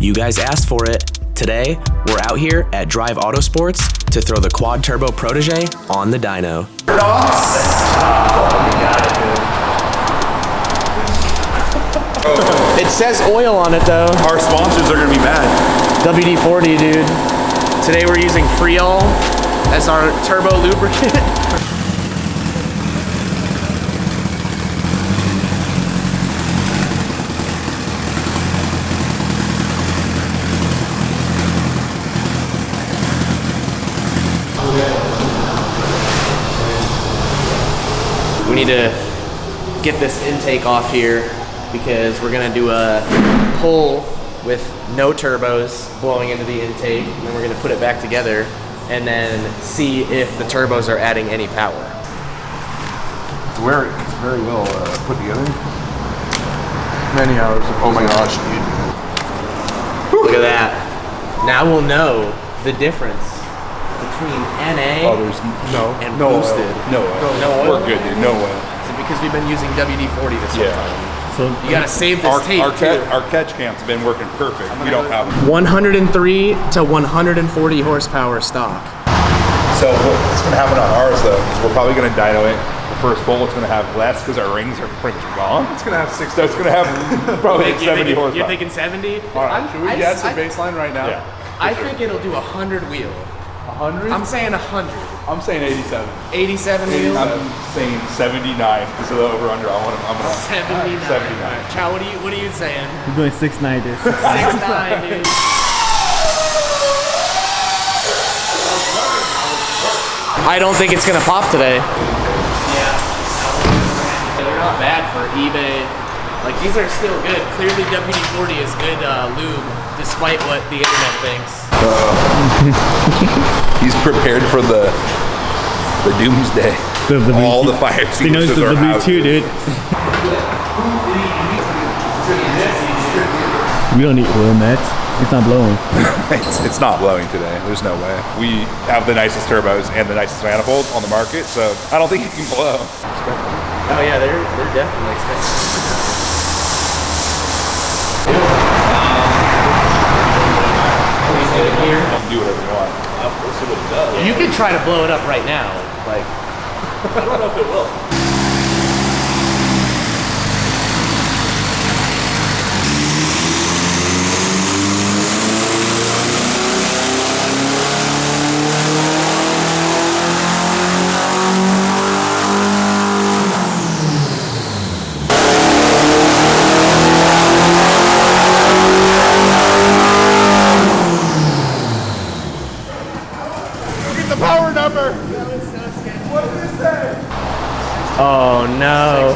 You guys asked for it. Today, we're out here at Drive Autosports to throw the quad turbo protege on the dyno. It says oil on it though. Our sponsors are gonna be mad. WD-40, dude. Today we're using Freol as our turbo lubricant. We need to get this intake off here because we're gonna do a pull with no turbos blowing into the intake, and then we're gonna put it back together and then see if the turbos are adding any power. It's very well put together. Many hours. Oh my gosh. Look at that. Now we'll know the difference between NA and boosted. No oil. We're good, dude. No oil. Is it because we've been using WD-40 this whole time? So you gotta save this tape too. Our catch cam's been working perfect. We don't have 103 to 140 horsepower stock. So what's gonna happen on ours though is we're probably gonna dyno it. The first bowl it's gonna have less because our rings are pretty much gone. It's gonna have 6. So it's gonna have probably like 70 horsepower. You're thinking 70? All right. Should we guess the baseline right now? Yeah. I think it'll do 100 wheel. 100? I'm saying 100. I'm saying 87. 87 wheel? I'm saying 79 because of the over under. I'm gonna 79. 79. Chow, what are you saying? we're going 6'9", dude. 6'9", dude. I don't think it's gonna pop today. Yeah. They're not bad for eBay. Like, these are still good. Clearly WD-40 is good lube, despite what the internet thinks. He's prepared for the doomsday. All the fire extinguishers the are out. V2, dude. We don't need oil mats. It's not blowing. It's not blowing today. There's no way. We have the nicest turbos and the nicest manifold on the market, so I don't think it can blow. Oh yeah, they're definitely expensive. Here. Do whatever you want. We'll see what it does. You can try to blow it up right now. Like, I don't know if it will. Power number. What does it say? oh no.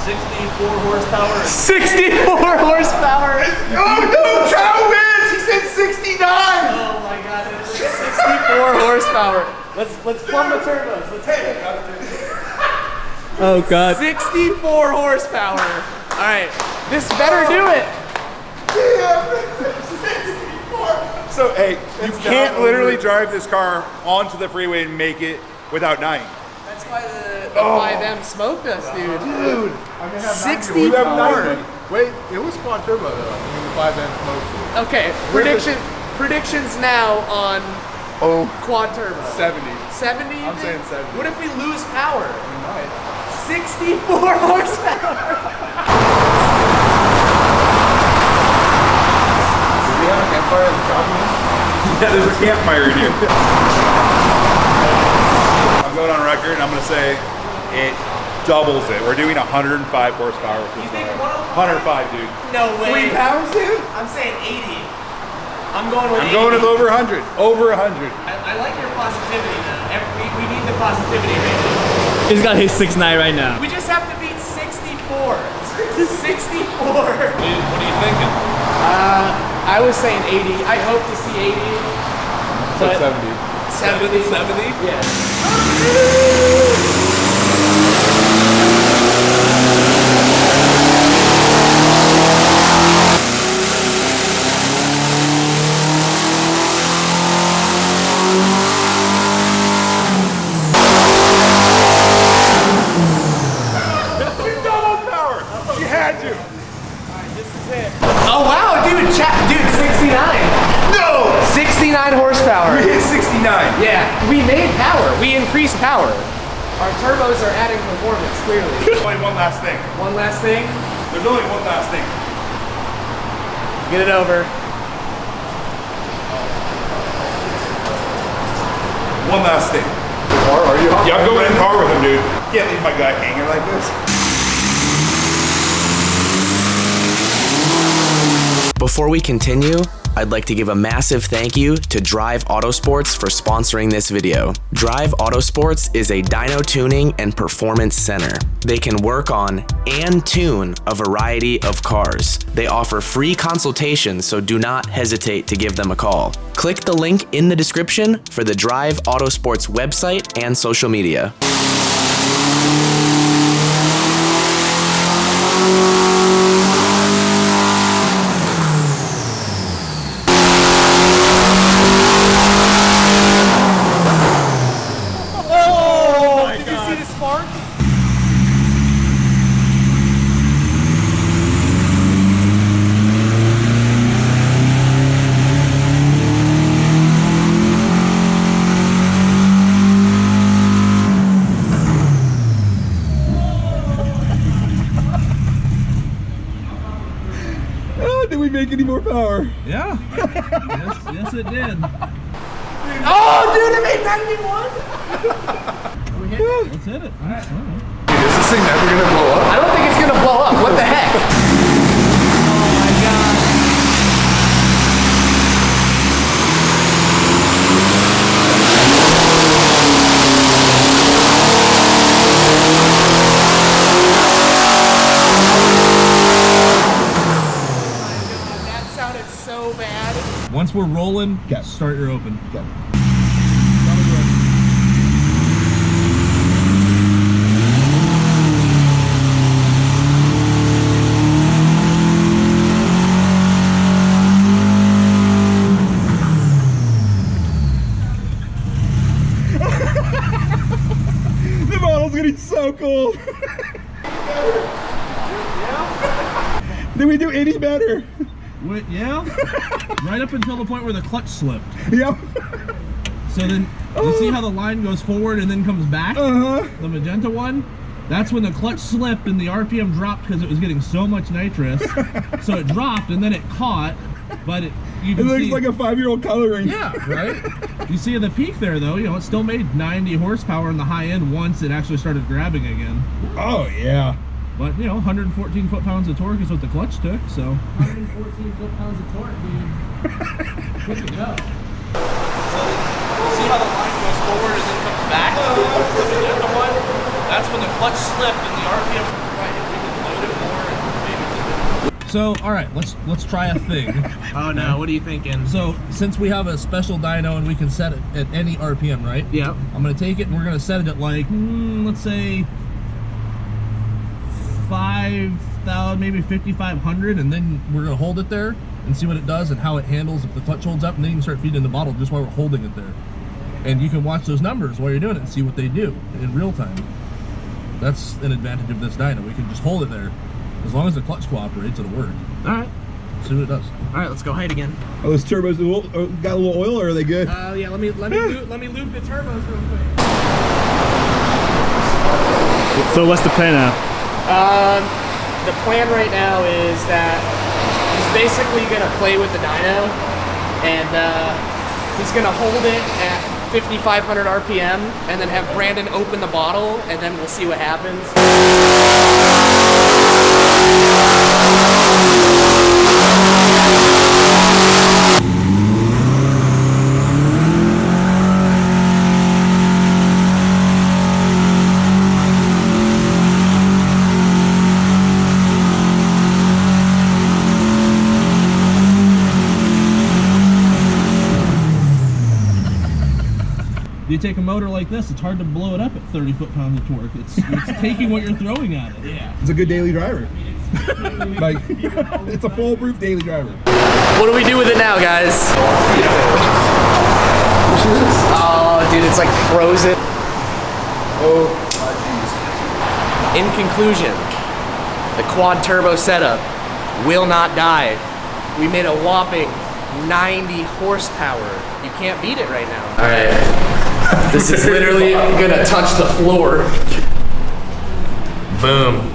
64 horsepower. 64 horsepower. Oh no, Chow wins! He said 69! Oh my god, it is 64 horsepower. Let's plumb the turbos. Let's hit it. Oh god. 64 horsepower. All right, this better do it. So, hey, you can't literally drive this car onto the freeway and make it without dying. That's why the 5M smoked us, dude. Dude, I may have 64. 90. Wait, it was quad turbo though. I mean, the 5M smoked. Okay, predictions now on quad turbo. 70. 70? I'm saying 70. What if we lose power? We might. 64 horsepower. Do we have a campfire in the shop? Yeah, there's a campfire in here. I'm going on record and I'm going to say it doubles it. We're doing 105 horsepower with this car. 105, dude. No way. 3 pounds, dude? I'm saying 80. I'm going with 80. I'm going with over 100. Over 100. I like your positivity though. We need the positivity rating. He's got his 6'9" right now. We just have to beat 64. 64. What are you thinking? I was saying 80. I hope to see 80. But 70. 70? Yeah. This is it. Oh wow, dude, dude, 69. No! 69 horsepower. We hit 69. Yeah, we made power. We increased power. Our turbos are adding performance, clearly. There's only one last thing. One last thing. There's only one last thing. Get it over. One last thing. Car, are you? Yeah, I'm going in the car with him, dude. Can't leave my guy hanging like this. Before we continue, I'd like to give a massive thank you to Drive Autosports for sponsoring this video. Drive Autosports is a dyno tuning and performance center. They can work on and tune a variety of cars. They offer free consultations, so do not hesitate to give them a call. Click the link in the description for the Drive Autosports website and social media. Did we make any more power? Yeah. yes, it did. Oh, dude, it made 91. Let's hit it. Nice. Is this thing never gonna blow up? I don't think it's gonna blow up. What the heck? Oh my god. That sounded so bad. Once we're rolling, Okay. start your open. Okay. The model's getting so cool. Did we do any better? Wait, yeah? Right up until the point where the clutch slipped. Yep. So then, you see how the line goes forward and then comes back? Uh-huh. The magenta one? That's when the clutch slipped and the RPM dropped because it was getting so much nitrous. So it dropped and then it caught, but you It can looks see, like a 5-year-old coloring. yeah, right? You see at the peak there though, it still made 90 horsepower in the high end once it actually started grabbing again. Oh, yeah. But 114 foot-pounds of torque is what the clutch took, so. 114 foot-pounds of torque, dude. Good to go. See how the line goes forward and then comes back? The magenta one? That's when the clutch slipped and the RPM. Right, if we can load it more and maybe. So, all right, let's try a thing. Oh no, what are you thinking? So, since we have a special dyno and we can set it at any RPM, right? Yep. I'm gonna take it and we're gonna set it at like, let's say 5,000, maybe 5,500, and then we're gonna hold it there and see what it does and how it handles if the clutch holds up, and then you can start feeding the bottle just while we're holding it there. And you can watch those numbers while you're doing it and see what they do in real time. That's an advantage of this dyno. We can just hold it there. As long as the clutch cooperates, it'll work. All right. See what it does. All right, let's go height again. Oh, those turbos got a little oil, or are they good? Yeah, let me loop the turbos real quick. So what's the plan now? The plan right now is that he's basically gonna play with the dyno, and he's gonna hold it at 5,500 RPM, and then have Brandon open the bottle, and then we'll see what happens. You take a motor like this, it's hard to blow it up at 30 foot-pounds of torque. It's taking what you're throwing at it. Yeah. It's a good daily driver. Like, it's a foolproof daily driver. What do we do with it now, guys? Oh, dude, it's like frozen. Oh, In conclusion, the quad turbo setup will not die. We made a whopping 90 horsepower. You can't beat it right now. All right. This is literally gonna touch the floor. Boom.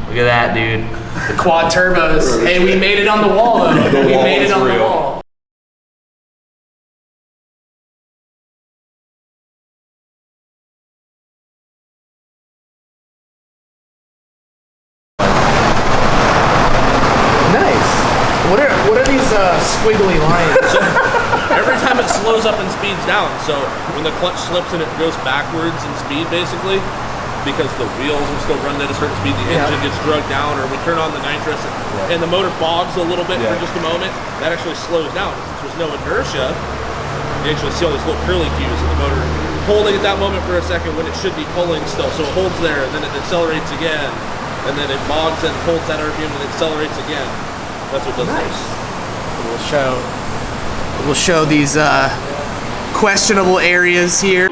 Look at that, dude. The quad turbos. Hey, we made it on the wall, though. We made it on the wall. Nice. What are these squiggly lines? Every time it slows up and speeds down, so when the clutch slips and it goes backwards in speed, basically, because the wheels will still run at a certain speed, the engine gets drugged down, or we turn on the nitrous and the motor bogs a little bit for just a moment, that actually slows down. Since there's no inertia, you actually see all these little curly cues in the motor holding at that moment for a second when it should be pulling still. So it holds there, and then it accelerates again, and then it bogs and holds that RPM and accelerates again. That's what does this. We'll show these questionable areas here.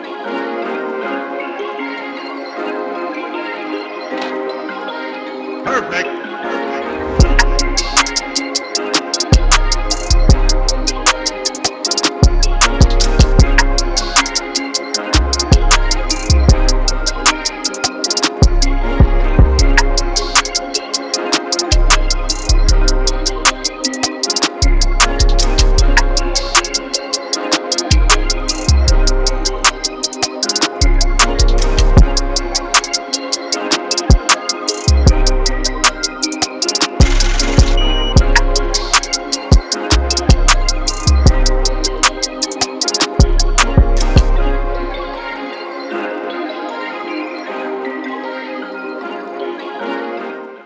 Perfect.